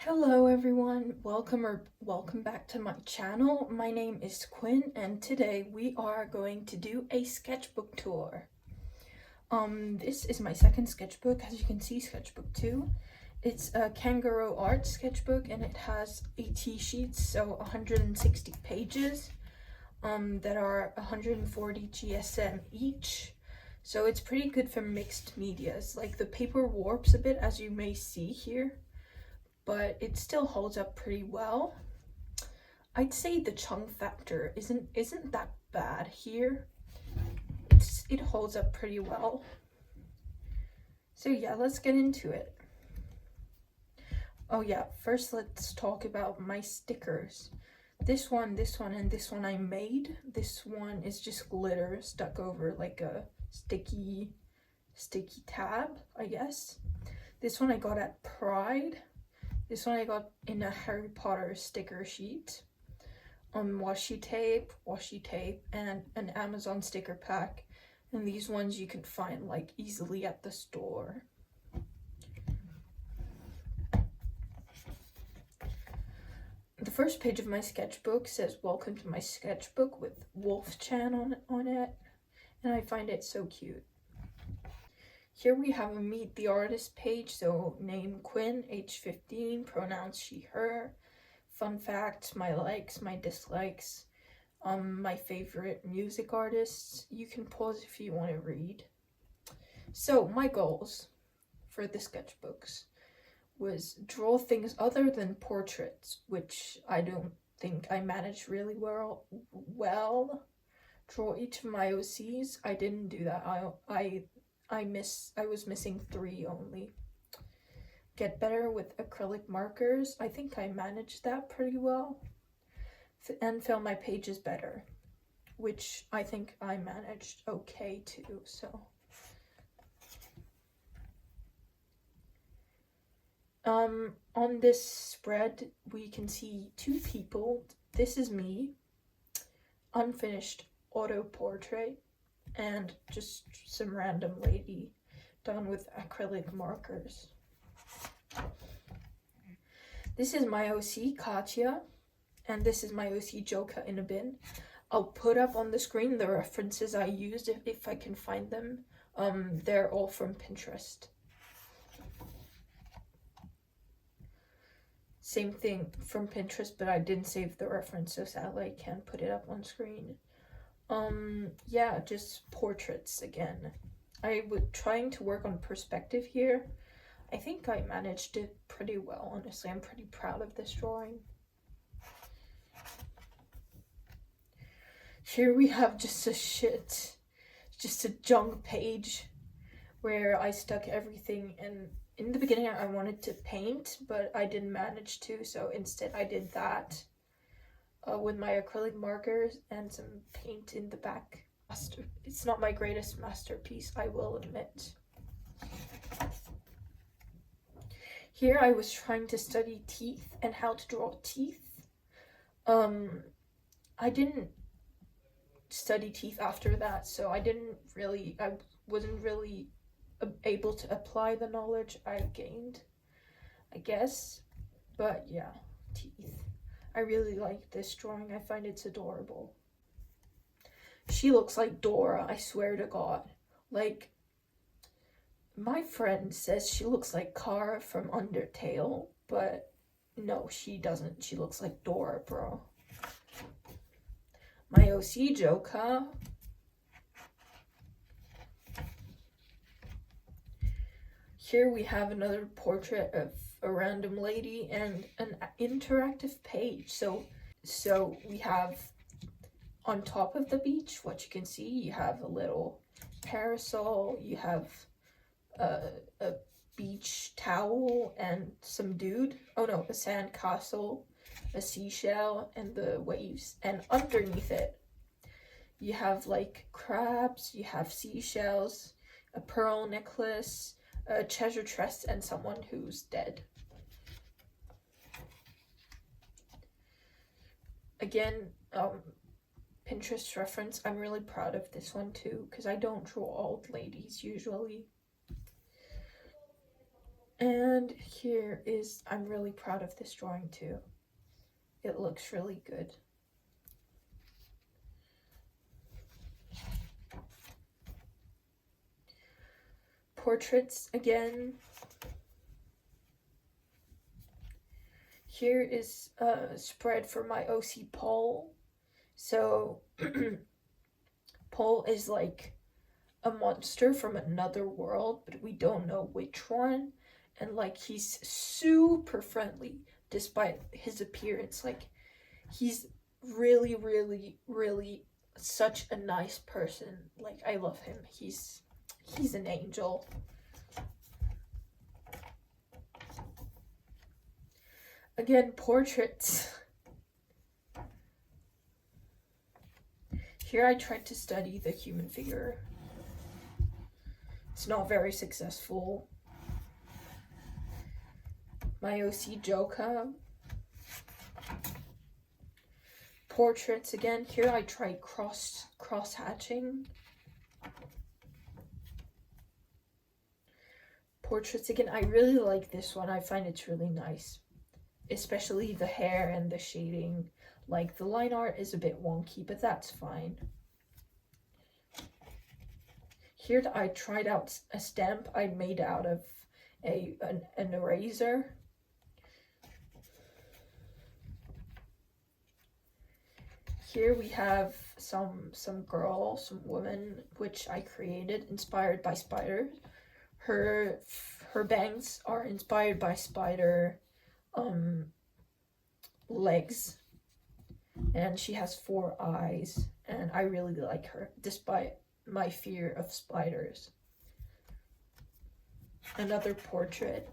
Hello everyone, welcome back to my channel. My name is Quinn and today we are going to do a sketchbook tour. This is my second sketchbook. As you can see, sketchbook 2. It's a kangaroo art sketchbook and it has 80 sheets, so 160 pages that are 140 GSM each. So it's pretty good for mixed medias. Like, the paper warps a bit, as you may see here, but it still holds up pretty well. I'd say the chunk factor isn't that bad here. It holds up pretty well. So yeah, let's get into it. Oh yeah, first let's talk about my stickers. This one, and this one I made. This one is just glitter stuck over like a sticky tab, I guess. This one I got at Pride. This one I got in a Harry Potter sticker sheet. Washi tape, and an Amazon sticker pack. And these ones you can find like easily at the store. The first page of my sketchbook says "Welcome to my sketchbook" with Wolf-chan on it, and I find it so cute. Here we have a meet the artist page, so name Quinn, age 15, pronouns she, her, fun facts, my likes, my dislikes, my favorite music artists. You can pause if you want to read. So my goals for the sketchbooks was draw things other than portraits, which I don't think I managed really well. Draw each of my OCs. I didn't do that. I was missing 3 only. Get better with acrylic markers. I think I managed that pretty well. And fill my pages better, which I think I managed okay too. So on this spread we can see 2 people. This is me, unfinished auto portrait, and just some random lady done with acrylic markers. This is my OC Katya, and this is my OC Joka in a bin. I'll put up on the screen the references I used if I can find them. They're all from Pinterest. Same thing from Pinterest, but I didn't save the reference, so sadly I can't put it up on screen. Yeah, just portraits again. I was trying to work on perspective here. I think I managed it pretty well, honestly. I'm pretty proud of this drawing. Here we have just a junk page where I stuck everything in. In the beginning I wanted to paint, but I didn't manage to, so instead I did that with my acrylic markers and some paint in the back. It's not my greatest masterpiece, I will admit. Here I was trying to study teeth and how to draw teeth. I didn't study teeth after that, so I wasn't really able to apply the knowledge I gained, I guess. But yeah, teeth. I really like this drawing. I find it's adorable. She looks like Dora, I swear to God. Like, my friend says she looks like Kara from Undertale, but no, she doesn't. She looks like Dora, bro. My OC Joka. Here we have another portrait of a random lady and an interactive page. So we have, on top of the beach, what you can see, you have a little parasol, you have a beach towel and some dude. Oh no, a sand castle, a seashell, and the waves. And underneath it, you have like crabs, you have seashells, a pearl necklace, a treasure chest, and someone who's dead. Again, Pinterest reference. I'm really proud of this one too, because I don't draw old ladies usually. And And here is, I'm really proud of this drawing too. It looks really good. Portraits again. Here is a spread for my OC Paul. So Paul is like a monster from another world, but we don't know which one. And like he's super friendly despite his appearance. Like he's really, really, really such a nice person. Like I love him. He's an angel. Again, portraits. Here I tried to study the human figure. It's not very successful. My OC Joka. Portraits again. Here I tried cross hatching. Portraits again. I really like this one. I find it's really nice. Especially the hair and the shading. Like the line art is a bit wonky, but that's fine. Here I tried out a stamp I made out of an eraser. Here we have some woman which I created inspired by spiders. Her bangs are inspired by spider legs, and she has 4 eyes, and I really like her despite my fear of spiders. Another portrait.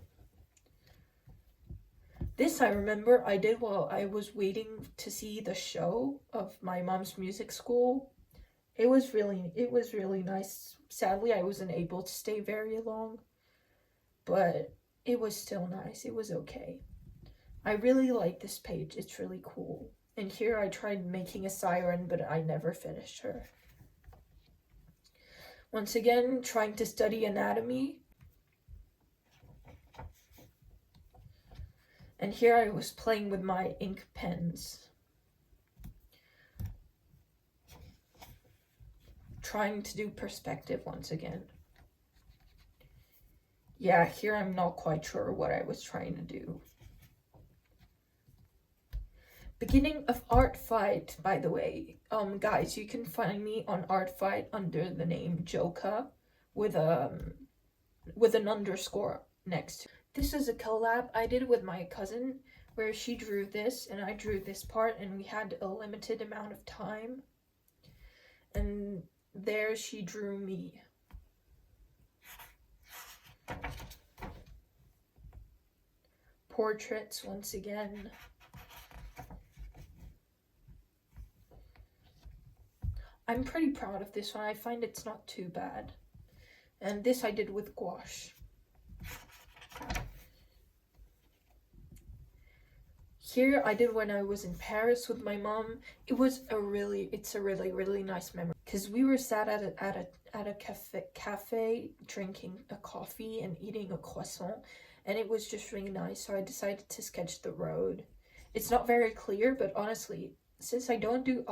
This I remember I did while I was waiting to see the show of my mom's music school. It was really nice. Sadly, I wasn't able to stay very long, but it was still nice. It was okay. I really like this page. It's really cool. And here I tried making a siren, but I never finished her. Once again, trying to study anatomy. And here I was playing with my ink pens. Trying to do perspective once again. Yeah, here I'm not quite sure what I was trying to do. Beginning of Art Fight, by the way. Guys, you can find me on Art Fight under the name Joka with an underscore next. This is a collab I did with my cousin where she drew this and I drew this part, and we had a limited amount of time. And there she drew me. Portraits once again. I'm pretty proud of this one. I find it's not too bad. And this I did with gouache. Here I did when I was in Paris with my mom. It's a really nice memory because we were sat at a cafe drinking a coffee and eating a croissant, and it was just really nice. So I decided to sketch the road. It's not very clear, but honestly, since I don't do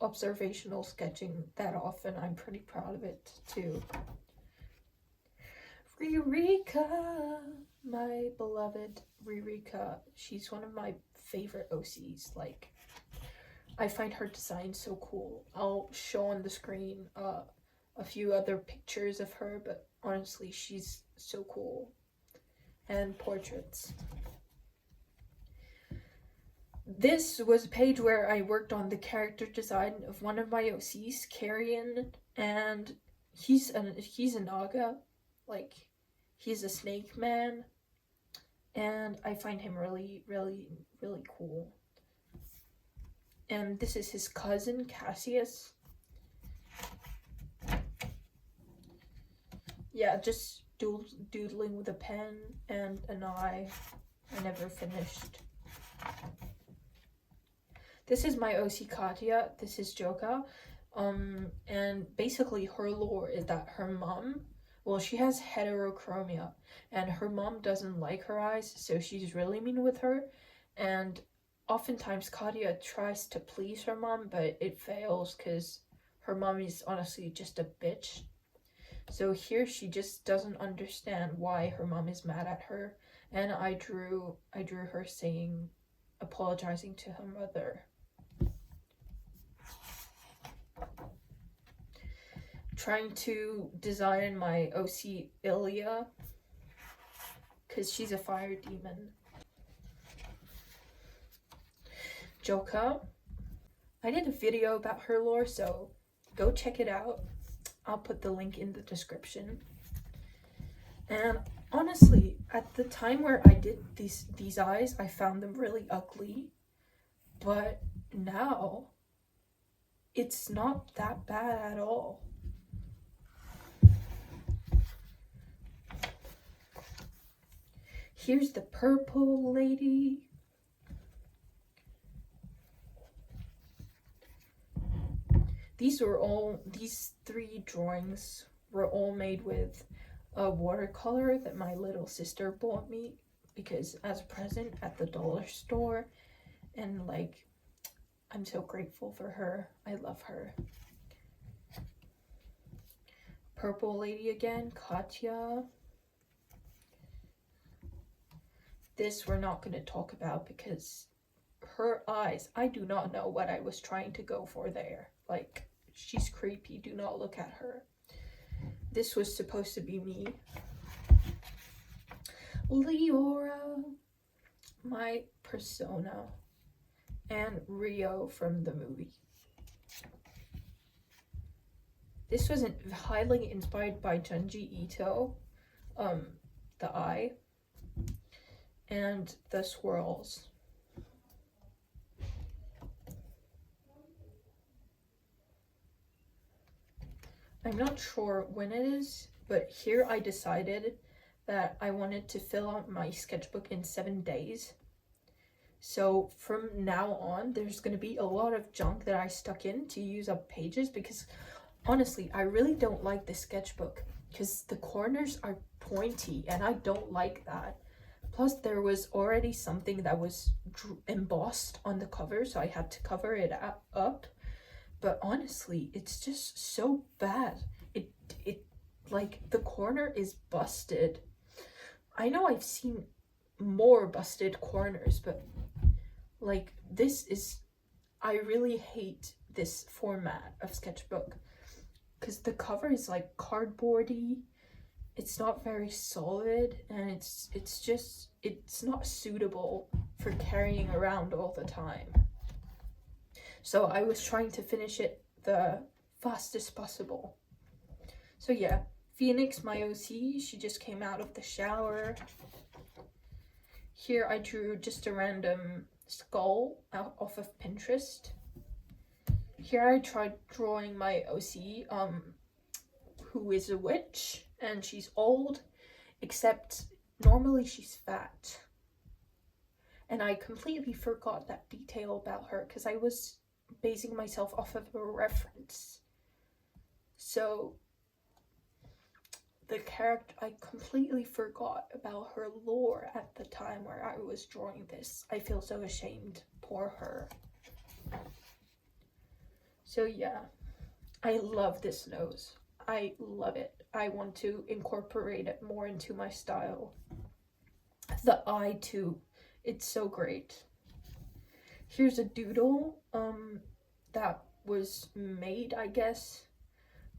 observational sketching that often, I'm pretty proud of it too. Ririka, my beloved Ririka. She's one of my favorite OCs. Like, I find her design so cool. I'll show on the screen a few other pictures of her, but honestly, she's so cool. And portraits. This was a page where I worked on the character design of one of my OCs, Carrion, and he's a Naga, like he's a snake man, and I find him really cool. And this is his cousin, Cassius. Yeah, just doodling with a pen and an eye. I never finished. This is my OC Katya. This is Joka. And basically her lore is that her mom well, she has heterochromia, and her mom doesn't like her eyes, so she's really mean with her. And oftentimes Katya tries to please her mom, but it fails because her mom is honestly just a bitch. So here she just doesn't understand why her mom is mad at her, and I drew her saying, apologizing to her mother. Trying to design my OC Ilya, because she's a fire demon. Joka, I did a video about her lore, so go check it out. I'll put the link in the description. And honestly, at the time where I did these eyes, I found them really ugly. But now, it's not that bad at all. Here's the purple lady. These 3 drawings were all made with a watercolor that my little sister bought me because as a present at the dollar store, and like, I'm so grateful for her. I love her. Purple lady again, Katya. This we're not going to talk about because her eyes, I do not know what I was trying to go for there. Like, she's creepy. Do not look at her. This was supposed to be me. Leora, my persona, and Rio from the movie. This was highly inspired by Junji Ito, the eye, and the swirls. I'm not sure when it is, but here I decided that I wanted to fill out my sketchbook in 7 days. So from now on, there's going to be a lot of junk that I stuck in to use up pages because honestly, I really don't like the sketchbook because the corners are pointy and I don't like that. Plus, there was already something that was embossed on the cover, so I had to cover it up. But honestly, it's just so bad. It like, the corner is busted. I know I've seen more busted corners, but like, I really hate this format of sketchbook because the cover is like cardboardy. It's not very solid, and it's not suitable for carrying around all the time. So I was trying to finish it the fastest possible. So yeah, Phoenix, my OC, she just came out of the shower. Here I drew just a random skull off of Pinterest. Here I tried drawing my OC, who is a witch, and she's old, except normally she's fat. And I completely forgot that detail about her because I was basing myself off of a reference. So the character, I completely forgot about her lore at the time where I was drawing this. I feel so ashamed. Poor her. So yeah, I love this nose. I love it. I want to incorporate it more into my style. The eye too. It's so great. Here's a doodle that was made, I guess,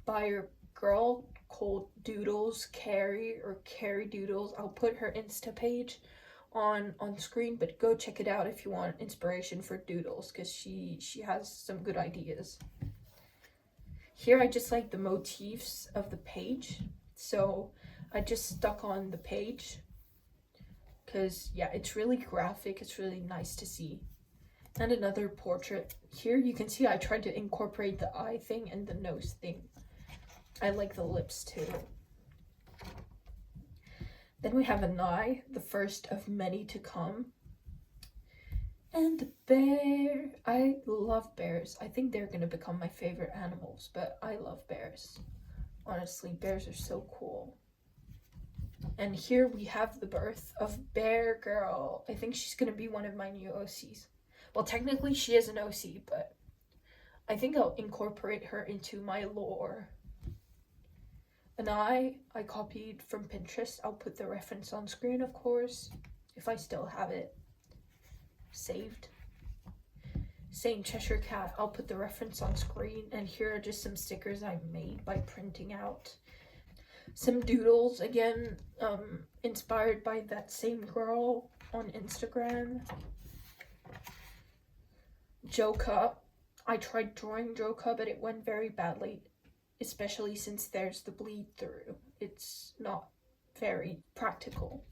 by a girl called Doodles Carrie, or Carrie Doodles. I'll put her Insta page on screen, but go check it out if you want inspiration for doodles, because she has some good ideas. Here I just like the motifs of the page, so I just stuck on the page because yeah, it's really graphic. It's really nice to see. And another portrait. Here you can see I tried to incorporate the eye thing and the nose thing. I like the lips too. Then we have an eye, the first of many to come. And the bear. I love bears. I think they're gonna become my favorite animals, but I love bears. Honestly, bears are so cool. And here we have the birth of Bear Girl. I think she's gonna be one of my new OCs. Well, technically she is an OC, but I think I'll incorporate her into my lore. And I copied from Pinterest. I'll put the reference on screen, of course, if I still have it saved. Same Cheshire Cat, I'll put the reference on screen. And here are just some stickers I made by printing out. Some doodles, again, inspired by that same girl on Instagram. Joka. I tried drawing Joka, but it went very badly, especially since there's the bleed through. It's not very practical.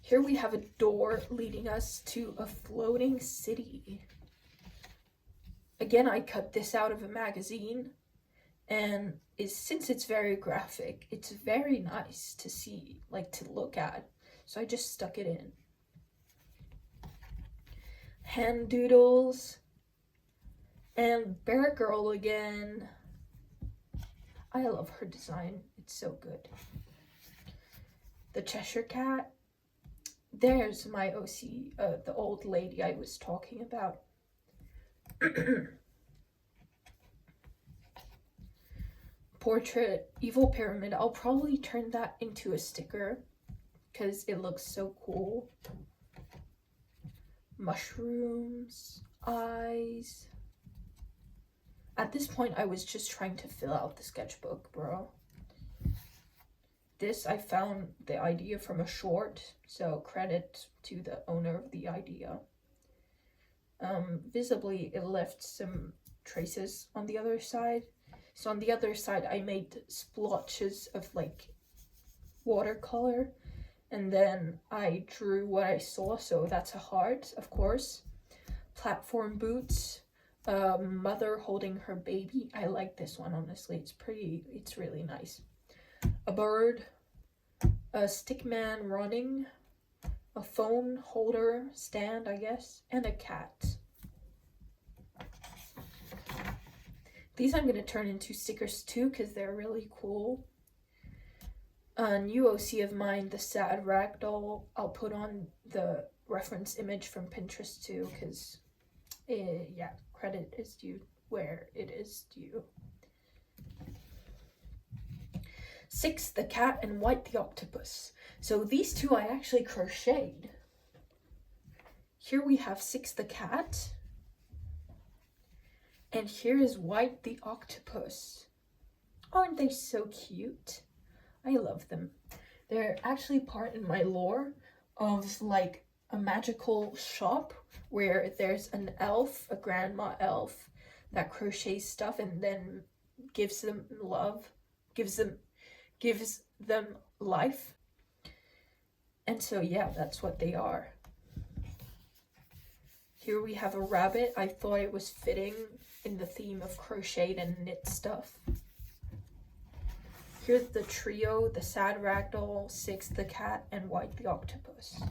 Here we have a door leading us to a floating city. Again, I cut this out of a magazine, and since it's very graphic, it's very nice to see, like to look at. So I just stuck it in. Hand doodles. And Bear Girl again. I love her design. It's so good. The Cheshire Cat. There's my OC, the old lady I was talking about. Portrait, Evil Pyramid. I'll probably turn that into a sticker because it looks so cool. Mushrooms, eyes. At this point, I was just trying to fill out the sketchbook, bro. This, I found the idea from a short, so credit to the owner of the idea. Visibly, it left some traces on the other side. So on the other side, I made splotches of like watercolor, and then I drew what I saw. So that's a heart, of course. Platform boots, mother holding her baby. I like this one, honestly. It's really nice. A bird, a stick man running, a phone holder stand, I guess, and a cat. These I'm going to turn into stickers too because they're really cool. A new OC of mine, the sad ragdoll. I'll put on the reference image from Pinterest too because, yeah, credit is due where it is due. 6, the cat, and White the octopus. So these two I actually crocheted. Here we have 6 the cat. And here is White the octopus. Aren't they so cute? I love them. They're actually part in my lore of like a magical shop where there's an elf, a grandma elf, that crochets stuff and then gives them love, gives them life. And so yeah, that's what they are. Here we have a rabbit. I thought it was fitting in the theme of crocheted and knit stuff. Here's the trio, the sad ragdoll, 6 the cat, and White the octopus.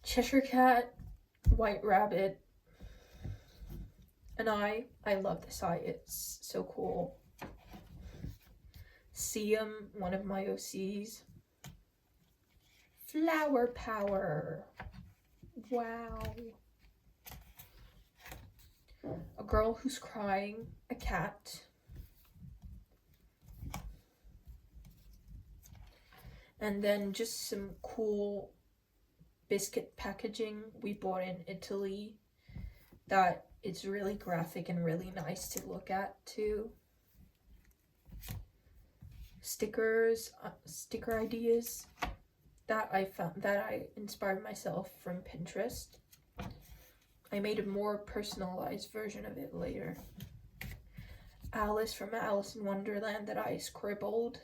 Cheshire Cat, White Rabbit, an eye. I love this eye, it's so cool. Siam, one of my OCs. Flower Power. Wow. A girl who's crying, a cat. And then just some cool biscuit packaging we bought in Italy that it's really graphic and really nice to look at too. Stickers, sticker ideas that I found, that I inspired myself from Pinterest. I made a more personalized version of it later. Alice from Alice in Wonderland that I scribbled.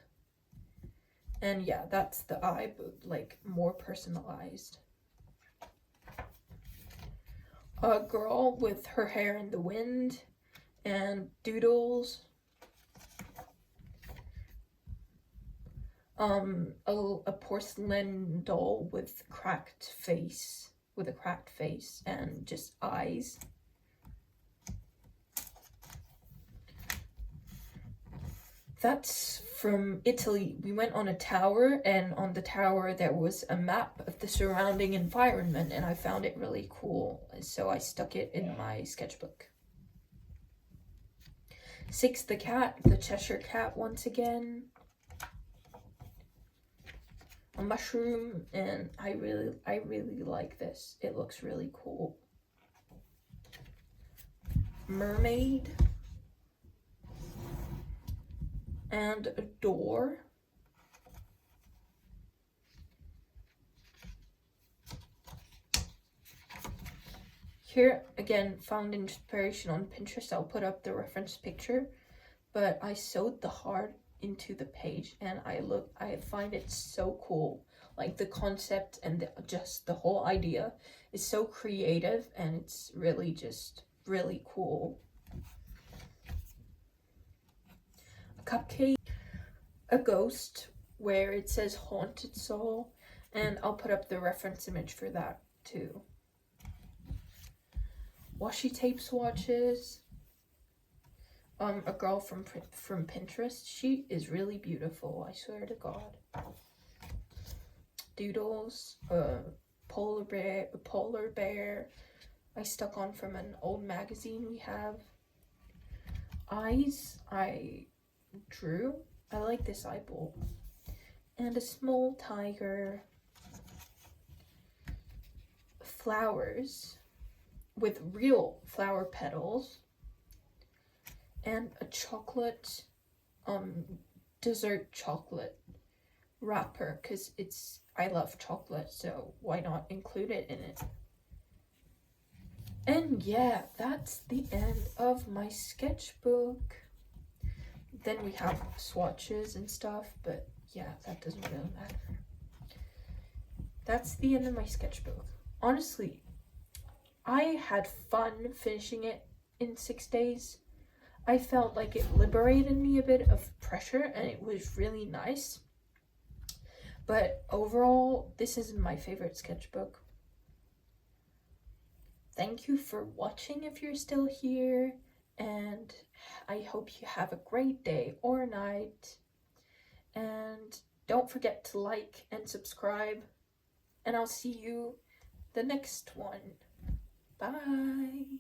And yeah, that's the eye, but like more personalized. A girl with her hair in the wind and doodles. A porcelain doll with a cracked face and just eyes. That's from Italy. We went on a tower, and on the tower there was a map of the surrounding environment, and I found it really cool, so I stuck it in my sketchbook. 6, the cat, the Cheshire Cat once again. A mushroom, and I really like this. It looks really cool. Mermaid. And a door. Here again, found inspiration on Pinterest. I'll put up the reference picture, but I sewed the heart into the page, and I find it so cool. Like the concept and just the whole idea is so creative, and it's really just really cool. A cupcake, a ghost where it says haunted soul, and I'll put up the reference image for that too. Washi tape swatches. A girl from Pinterest. She is really beautiful, I swear to God. Doodles. Polar bear. I stuck on from an old magazine we have. Eyes. I drew. I like this eyeball. And a small tiger. Flowers with real flower petals, and a chocolate dessert chocolate wrapper, because I love chocolate, so why not include it in it. And yeah, that's the end of my sketchbook. Then we have swatches and stuff, but yeah, that doesn't really matter. That's the end of my sketchbook. Honestly, I had fun finishing it in 6 days. I felt like it liberated me a bit of pressure, and it was really nice. But overall, this is my favorite sketchbook. Thank you for watching if you're still here, and I hope you have a great day or night. And don't forget to like and subscribe, and I'll see you the next one. Bye.